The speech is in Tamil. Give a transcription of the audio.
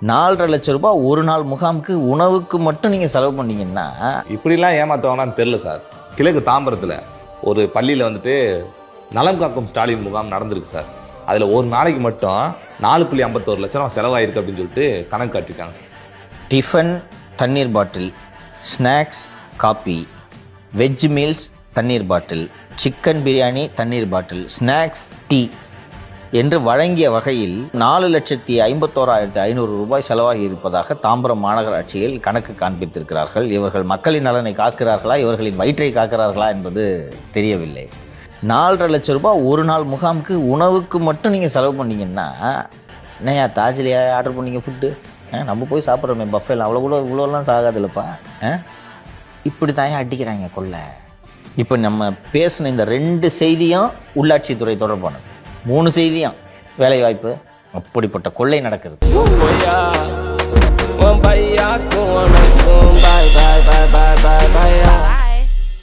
4.5 லட்சம் ரூபாய் ஒரு நாள் முகாமுக்கு உணவுக்கு மட்டும் நீங்கள் செலவு பண்ணீங்கன்னா இப்படிலாம் ஏமாத்துவாங்கன்னு தெரில சார். கிழக்கு தாம்பரத்தில் ஒரு பள்ளியில் வந்துட்டு நலம் காக்கும் ஸ்டாலின் முகாம் நடந்திருக்கு சார். அதில் ஒரு நாளைக்கு மட்டும் 4.51 லட்சம் செலவாயிருக்கு அப்படின்னு சொல்லிட்டு கணக்கு காட்டியிருக்காங்க சார். டிஃபன் தண்ணீர் பாட்டில், ஸ்நாக்ஸ் காப்பி, வெஜ் மீல்ஸ் தண்ணீர் பாட்டில், சிக்கன் பிரியாணி தண்ணீர் பாட்டில், ஸ்நாக்ஸ் டீ என்று வழங்கிய வகையில் 4,51,500 ரூபாய் செலவாகி இருப்பதாக தாம்பரம் மாநகராட்சியில் கணக்கு காண்பித்திருக்கிறார்கள். இவர்கள் மக்களின் நலனை காக்கிறார்களா, இவர்களின் வயிற்றை காக்கிறார்களா என்பது தெரியவில்லை. 4.5 லட்சம் ரூபாய் ஒரு நாள் முகாமுக்கு உணவுக்கு மட்டும் நீங்கள் செலவு பண்ணீங்கன்னா என்னையா தாஜ்லியா ஆர்டர் பண்ணீங்க ஃபுட்டு? நம்ம போய் சாப்பிட்றோமே பஃபேல, அவ்வளோ கூட இவ்வளோலாம் சாகாதுல்லப்பா. இப்படி தான் அடிக்கிறாங்க கொள்ளை. இப்போ நம்ம பேசின இந்த 2 செய்தியும் உள்ளாட்சித்துறை தொடர்பானது, 3 செய்தியும் வேலைவாய்ப்பு. அப்படிப்பட்ட கொள்ளை நடக்கிறது.